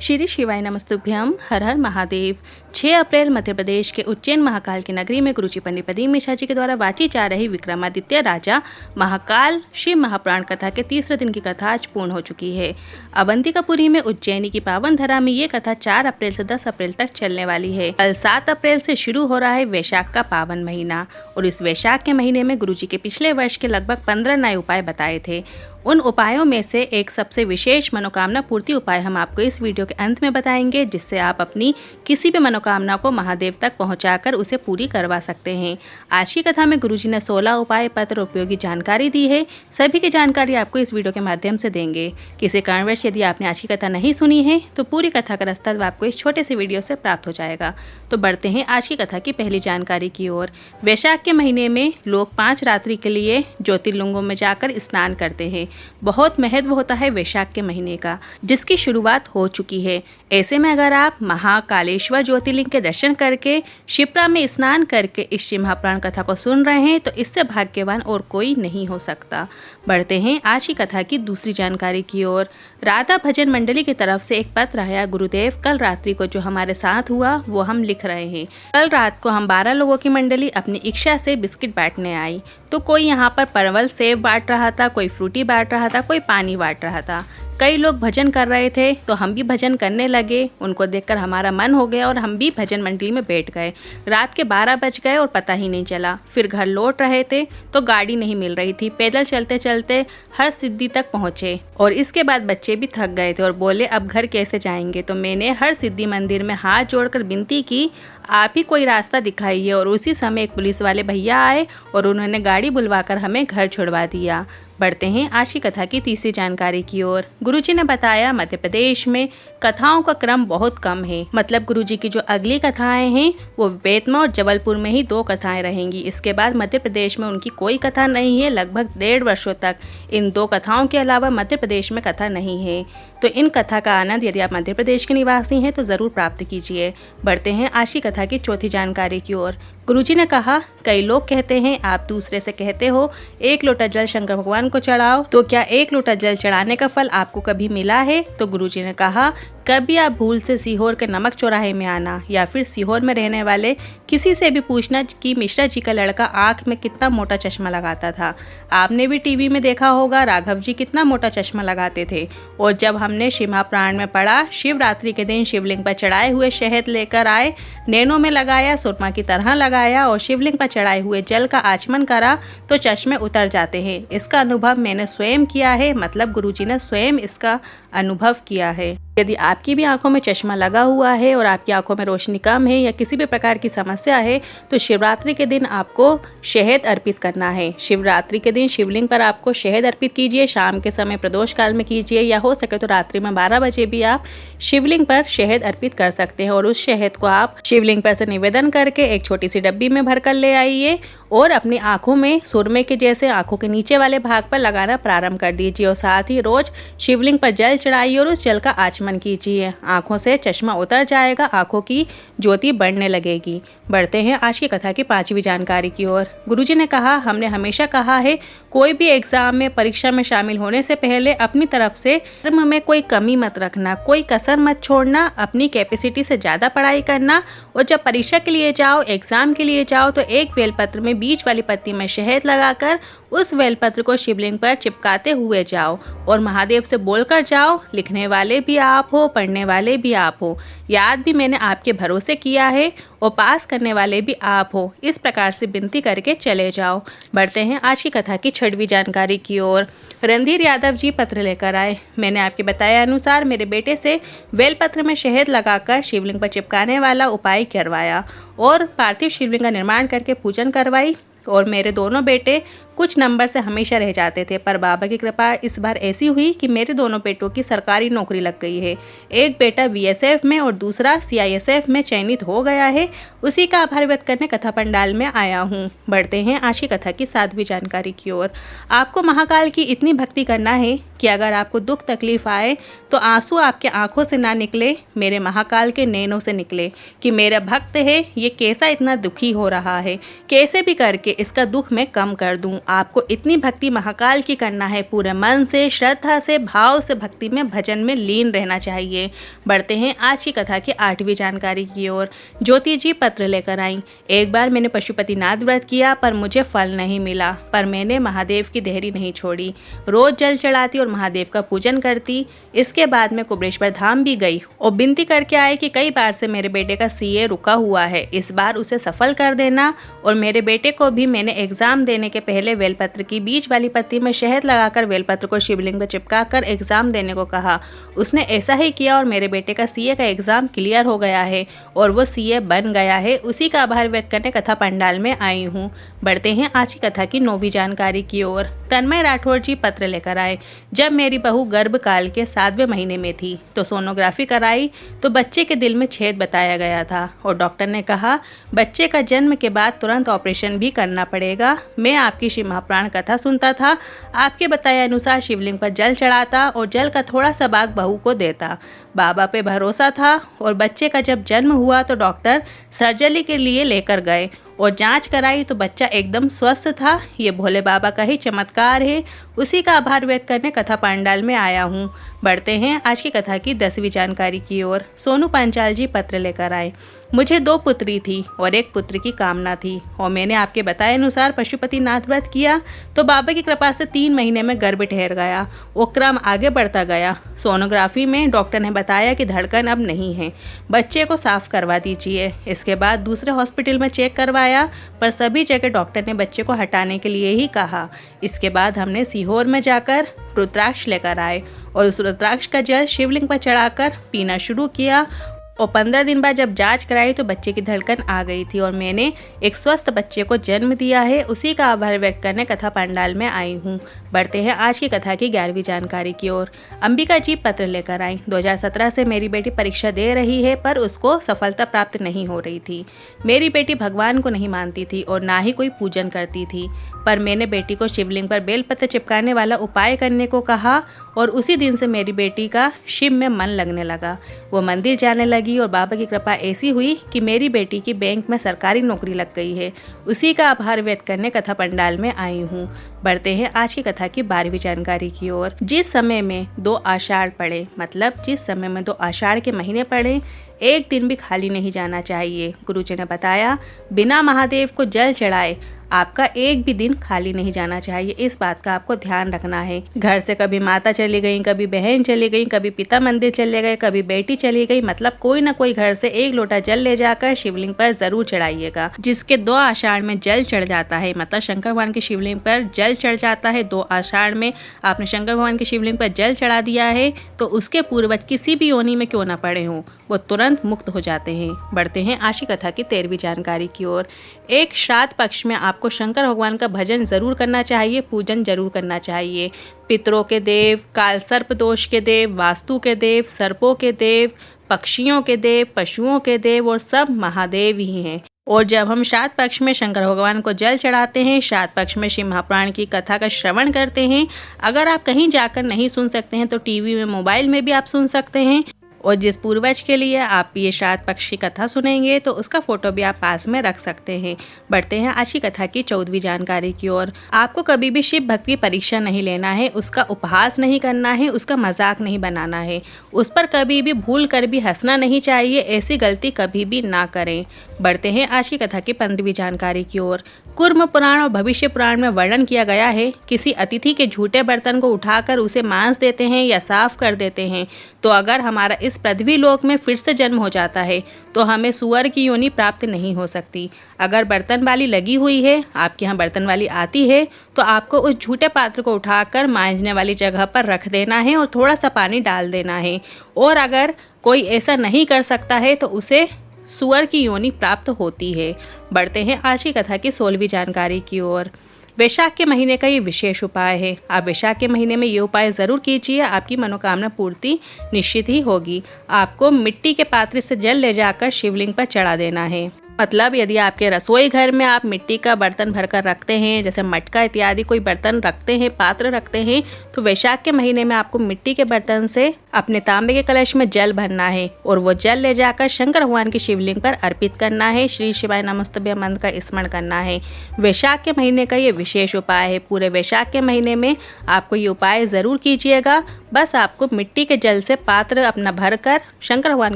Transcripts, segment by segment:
श्री शिवाय नमस्तुभ्यम। हर हर महादेव। 6 अप्रैल मध्य प्रदेश के उज्जैन महाकाल की नगरी में गुरुजी पंडित प्रदीप मिश्रा जी के द्वारा वाची जा रही विक्रमादित्य राजा महाकाल शिव महापुराण कथा के तीसरे दिन की कथा आज पूर्ण हो चुकी है। अवंतिकापुरी में उज्जैनी की पावन धरा में ये कथा 4 अप्रैल से 10 अप्रैल तक चलने वाली है। कल 7 अप्रैल से शुरू हो रहा है वैशाख का पावन महीना और इस वैशाख के महीने में गुरुजी के पिछले वर्ष के लगभग 15 नए उपाय बताए थे। उन उपायों में से एक सबसे विशेष मनोकामना पूर्ति उपाय हम आपको इस वीडियो के अंत में बताएंगे, जिससे आप अपनी किसी भी मनोकामना को महादेव तक पहुंचाकर उसे पूरी करवा सकते हैं। आज की कथा में गुरुजी ने 16 उपाय पत्र उपयोगी जानकारी दी है। सभी की जानकारी आपको इस वीडियो के माध्यम से देंगे। किसी कारणवश यदि आपने आज की कथा नहीं सुनी है तो पूरी कथा का रास्ता आपको इस छोटे से वीडियो से प्राप्त हो जाएगा। तो बढ़ते हैं आज की कथा की पहली जानकारी की ओर। वैशाख के महीने में लोग 5 रात्रि के लिए ज्योतिर्लिंगों में जाकर स्नान करते हैं। बहुत महत्व होता है वैशाख के महीने का, जिसकी शुरुआत हो चुकी है। ऐसे में अगर आप महाकालेश्वर ज्योतिर्लिंग के दर्शन करके शिप्रा में स्नान करके इस शिव महापुराण कथा को सुन रहे हैं तो इससे भाग्यवान और कोई नहीं हो सकता। बढ़ते हैं आज की कथा की दूसरी जानकारी की ओर। राधा भजन मंडली की तरफ से एक पत्र आया। गुरुदेव, कल रात्रि को जो हमारे साथ हुआ वो हम लिख रहे हैं। कल रात को हम 12 लोगों की मंडली अपनी इच्छा से बिस्किट बांटने आई। तो कोई यहाँ पर परवल सेब बांट रहा था, कोई फ्रूटी बांट रहा था, कोई पानी बांट रहा था। कई लोग भजन कर रहे थे तो हम भी भजन करने लगे। उनको देखकर हमारा मन हो गया और हम भी भजन मंडली में बैठ गए। रात के 12 बज गए और पता ही नहीं चला। फिर घर लौट रहे थे तो गाड़ी नहीं मिल रही थी। पैदल चलते चलते हर सिद्धि तक पहुँचे और इसके बाद बच्चे भी थक गए थे और बोले अब घर कैसे जाएंगे। तो मैंने हर सिद्धि मंदिर में हाथ जोड़कर विनती की, आप ही कोई रास्ता दिखाइए। और उसी समय एक पुलिस वाले भैया आए और उन्होंने गाड़ी बुलवाकर हमें घर छुड़वा दिया। बढ़ते हैं आज की कथा की तीसरी जानकारी की ओर। गुरुजी ने बताया मध्य प्रदेश में कथाओं का क्रम बहुत कम है। मतलब गुरुजी की जो अगली कथाएं हैं वो बेतमा और जबलपुर में ही 2 कथाएं रहेंगी। इसके बाद मध्य प्रदेश में उनकी कोई कथा नहीं है। लगभग 1.5 वर्षों तक इन 2 कथाओं के अलावा मध्य प्रदेश में कथा नहीं है। तो इन कथा का आनंद यदि आप मध्य प्रदेश के निवासी हैं तो ज़रूर प्राप्त कीजिए। बढ़ते हैं आज की कथा की चौथी जानकारी की ओर। गुरुजी ने कहा, कई लोग कहते हैं आप दूसरे से कहते हो 1 लोटा जल शंकर भगवान को चढ़ाओ, तो क्या 1 लोटा जल चढ़ाने का फल आपको कभी मिला है? तो गुरुजी ने कहा, कभी आप भूल से सीहोर के नमक चौराहे में आना या फिर सीहोर में रहने वाले किसी से भी पूछना कि मिश्रा जी का लड़का आँख में कितना मोटा चश्मा लगाता था। आपने भी टीवी में देखा होगा राघव जी कितना मोटा चश्मा लगाते थे। और जब हमने शिव महापुराण में पढ़ा, शिवरात्रि के दिन शिवलिंग पर चढ़ाए हुए शहद लेकर आए, नैनों में लगाया, सुरमा की तरह लगाया और शिवलिंग पर चढ़ाए हुए जल का आचमन करा तो चश्मे उतर जाते हैं। इसका अनुभव मैंने स्वयं किया है। मतलब गुरुजी ने स्वयं इसका अनुभव किया है। यदि आपकी भी आंखों में चश्मा लगा हुआ है और आपकी आंखों में रोशनी कम है या किसी भी प्रकार की समस्या है तो शिवरात्रि के दिन आपको शहद अर्पित करना है। शिवरात्रि के दिन शिवलिंग पर आपको शहद अर्पित कीजिए। शाम के समय प्रदोष काल में कीजिए या हो सके तो रात्रि में 12 बजे भी आप शिवलिंग पर शहद अर्पित कर सकते हैं। और उस शहद को आप शिवलिंग पर से निवेदन करके एक छोटी सी डब्बी में भर कर ले आइए और अपनी आंखों में सुरमे के जैसे आंखों के नीचे वाले भाग पर लगाना प्रारंभ कर दीजिए। और साथ ही रोज शिवलिंग पर जल चढ़ाइए और उस जल का आचमन कीजिए। आंखों से चश्मा उतर जाएगा, आंखों की ज्योति बढ़ने लगेगी। बढ़ते हैं आज की कथा की 5वीं जानकारी की ओर। गुरुजी ने कहा, हमने हमेशा कहा है कोई भी एग्जाम में परीक्षा में शामिल होने से पहले अपनी तरफ से कर्म में कोई कमी मत रखना, कोई कसर मत छोड़ना, अपनी कैपेसिटी से ज़्यादा पढ़ाई करना। और जब परीक्षा के लिए जाओ, एग्जाम के लिए जाओ तो एक बेलपत्र में बीच वाली पत्ती में शहद लगाकर उस बेलपत्र को शिवलिंग पर चिपकाते हुए जाओ और महादेव से बोलकर जाओ। लिखने वाले भी आप हो, पढ़ने वाले भी आप हो, याद भी मैंने आपके भरोसे किया है और पास करने वाले भी आप हो। इस प्रकार से विनती करके चले जाओ। बढ़ते हैं आज की कथा की 6वीं जानकारी की ओर। रणधीर यादव जी पत्र लेकर आए। मैंने आपके बताया अनुसार मेरे बेटे से बेलपत्र में शहद लगाकर शिवलिंग पर चिपकाने वाला उपाय करवाया और पार्थिव शिवलिंग का निर्माण करके पूजन करवाई। और मेरे दोनों बेटे कुछ नंबर से हमेशा रह जाते थे, पर बाबा की कृपा इस बार ऐसी हुई कि मेरे दोनों बेटों की सरकारी नौकरी लग गई है। एक बेटा बीएसएफ में और दूसरा सीआईएसएफ में चयनित हो गया है। उसी का आभार व्यक्त करने कथा पंडाल में आया हूँ। बढ़ते हैं आज की कथा की 7वीं जानकारी की ओर। आपको महाकाल की इतनी भक्ति करना है कि अगर आपको दुख तकलीफ आए तो आंसू आपके आंखों से ना निकले, मेरे महाकाल के नैनों से निकले कि मेरा भक्त है ये कैसा इतना दुखी हो रहा है, कैसे भी करके इसका दुख मैं कम कर दूं। आपको इतनी भक्ति महाकाल की करना है, पूरे मन से, श्रद्धा से, भाव से भक्ति में, भजन में लीन रहना चाहिए। बढ़ते हैं आज की कथा की 8वीं जानकारी की ओर। ज्योति जी पत्र लेकर आई। एक बार मैंने पशुपतिनाथ व्रत किया पर मुझे फल नहीं मिला, पर मैंने महादेव की देहरी नहीं छोड़ी। रोज जल चढ़ाती और महादेव का पूजन करती। इसके बाद मैं कुबरेश्वर धाम भी गई और विनती करके आई कि कई बार से मेरे बेटे का सीए रुका हुआ है, इस बार उसे सफल कर देना। और मेरे बेटे को भी मैंने एग्जाम देने के पहले बेलपत्र की बीच वाली पत्ती में शहद लगाकर बेलपत्र को शिवलिंग पर चिपका कर एग्जाम देने को कहा। उसने ऐसा ही किया और मेरे बेटे का सीए का एग्जाम क्लियर हो गया है और वो सीए बन गया है। उसी का आभार व्यक्त करने कथा पंडाल में आई हूँ। बढ़ते हैं आज की कथा की 9वीं जानकारी की ओर। तन्मय राठौर जी पत्र लेकर आए। जब मेरी बहू गर्भकाल के 7वें महीने में थी तो सोनोग्राफी कराई तो बच्चे के दिल में छेद बताया गया था और डॉक्टर ने कहा बच्चे का जन्म के बाद तुरंत ऑपरेशन भी करना पड़ेगा। मैं आपकी शिव महापुराण कथा सुनता था, आपके बताए अनुसार शिवलिंग पर जल चढ़ाता और जल का थोड़ा सा भाग बहू को देता। बाबा पे भरोसा था और बच्चे का जब जन्म हुआ तो डॉक्टर सर्जरी के लिए लेकर गए और जांच कराई तो बच्चा एकदम स्वस्थ था। ये भोले बाबा का ही चमत्कार है। उसी का आभार व्यक्त करने कथा पंडाल में आया हूँ। बढ़ते हैं आज की कथा की 10वीं जानकारी की ओर। सोनू पंचाल जी पत्र लेकर आए। मुझे 2 पुत्री थी और 1 पुत्र की कामना थी और मैंने आपके बताए अनुसार पशुपतिनाथ व्रत किया तो बाबा की कृपा से 3 महीने में गर्भ ठहर गया। वो क्रम आगे बढ़ता गया। सोनोग्राफी में डॉक्टर ने बताया कि धड़कन अब नहीं है, बच्चे को साफ करवा दीजिए। इसके बाद दूसरे हॉस्पिटल में चेक करवाया पर सभी जगह डॉक्टर ने बच्चे को हटाने के लिए ही कहा। इसके बाद हमने सीहोर में जाकर रुद्राक्ष लेकर आए और उस रुद्राक्ष का जल शिवलिंग पर चढ़ाकर पीना शुरू किया और 15 दिन बाद जब जांच कराई तो बच्चे की धड़कन आ गई थी और मैंने एक स्वस्थ बच्चे को जन्म दिया है। उसी का आभार व्यक्त करने कथा पंडाल में आई हूँ। बढ़ते हैं आज की कथा की 11वीं जानकारी की ओर। अंबिका जी पत्र लेकर आई। 2017 से मेरी बेटी परीक्षा दे रही है पर उसको सफलता प्राप्त नहीं हो रही थी। मेरी बेटी भगवान को नहीं मानती थी और ना ही कोई पूजन करती थी, पर मैंने बेटी को शिवलिंग पर बेलपत्र चिपकाने वाला उपाय करने को कहा और उसी दिन से मेरी बेटी का शिव में मन लगने लगा। वो मंदिर जाने लगी और बाबा की कृपा ऐसी हुई कि मेरी बेटी की बैंक में सरकारी नौकरी लग गई है। उसी का आभार व्यक्त करने कथा पंडाल में आई हूँ। बढ़ते हैं आज की कथा की 12वीं जानकारी की ओर। जिस समय में 2 आषाढ़ पड़े, मतलब जिस समय में 2 आषाढ़ के महीने पड़े, एक दिन भी खाली नहीं जाना चाहिए। गुरुजी ने बताया बिना महादेव को जल चढ़ाए आपका एक भी दिन खाली नहीं जाना चाहिए। इस बात का आपको ध्यान रखना है। घर से कभी माता चली गई, कभी बहन चली गई, कभी पिता मंदिर चले गए, कभी बेटी चली गई, मतलब कोई ना कोई घर से 1 लोटा जल ले जाकर शिवलिंग पर जरूर चढ़ाइएगा। जिसके 2 आषाढ़ में जल चढ़ जाता है, मतलब शंकर भगवान के शिवलिंग पर जल चढ़ जाता है, 2 आषाढ़ में आपने शंकर भगवान के शिवलिंग पर जल चढ़ा दिया है तो उसके पूर्वज किसी भी योनि में क्यों ना पड़े हों, वो तुरंत मुक्त हो जाते हैं। बढ़ते हैं आज की कथा की 13वीं जानकारी की ओर। एक श्राद्ध पक्ष में आपको शंकर भगवान का भजन जरूर करना चाहिए, पूजन जरूर करना चाहिए। पितरों के देव, काल सर्प दोष के देव, वास्तु के देव, सर्पों के देव, पक्षियों के देव, पशुओं के देव और सब महादेव ही हैं। और जब हम श्राद्ध पक्ष में शंकर भगवान को जल चढ़ाते हैं, श्राद्ध पक्ष में शिव महापुराण की कथा का श्रवण करते हैं, अगर आप कहीं जाकर नहीं सुन सकते हैं तो टीवी में, मोबाइल में भी आप सुन सकते हैं। और जिस पूर्वज के लिए आप ये श्राद्ध पक्ष की कथा सुनेंगे तो उसका फोटो भी आप पास में रख सकते हैं। बढ़ते हैं आज की कथा की 14वीं जानकारी की ओर। आपको कभी भी शिव भक्त की परीक्षा नहीं लेना है, उसका उपहास नहीं करना है, उसका मजाक नहीं बनाना है, उस पर कभी भी भूल कर भी हंसना नहीं चाहिए। ऐसी गलती कभी भी ना करें। बढ़ते हैं आज की कथा की 15वीं जानकारी की ओर। कूर्म पुराण और भविष्य पुराण में वर्णन किया गया है, किसी अतिथि के झूठे बर्तन को उठाकर उसे मांस देते हैं या साफ कर देते हैं तो अगर हमारा इस पृथ्वी लोक में फिर से जन्म हो जाता है तो हमें सुअर की योनि प्राप्त नहीं हो सकती। अगर बर्तन वाली लगी हुई है, आपके यहाँ बर्तन वाली आती है तो आपको उस झूठे पात्र को उठाकर मांजने वाली जगह पर रख देना है और थोड़ा सा पानी डाल देना है। और अगर कोई ऐसा नहीं कर सकता है तो उसे सुअर की योनि प्राप्त होती है। बढ़ते हैं आज की कथा की 16वीं जानकारी की ओर। वैशाख के महीने का ये विशेष उपाय है। आप वैशाख के महीने में ये उपाय ज़रूर कीजिए, आपकी मनोकामना पूर्ति निश्चित ही होगी। आपको मिट्टी के पात्र से जल ले जाकर शिवलिंग पर चढ़ा देना है। मतलब यदि आपके रसोई घर में आप मिट्टी का बर्तन भरकर रखते हैं, जैसे मटका इत्यादि कोई बर्तन रखते हैं, पात्र रखते हैं, तो वैशाख के महीने में आपको मिट्टी के बर्तन से अपने तांबे के कलश में जल भरना है और वो जल ले जाकर शंकर भगवान की शिवलिंग पर अर्पित करना है। श्री शिवाय नमस्तुभ्यं मंत्र का स्मरण करना है। वैशाख के महीने का ये विशेष उपाय है। पूरे वैशाख के महीने में आपको ये उपाय ज़रूर कीजिएगा। बस आपको मिट्टी के जल से पात्र अपना भरकर शंकर भगवान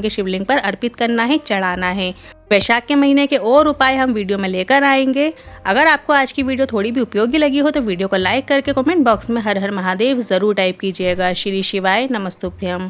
की शिवलिंग पर अर्पित करना है, चढ़ाना है। वैशाख के महीने के और उपाय हम वीडियो में लेकर आएंगे। अगर आपको आज की वीडियो थोड़ी भी उपयोगी लगी हो तो वीडियो को लाइक करके कमेंट बॉक्स में हर हर महादेव ज़रूर टाइप कीजिएगा। श्री शिवाय नमस्तुभ्यं।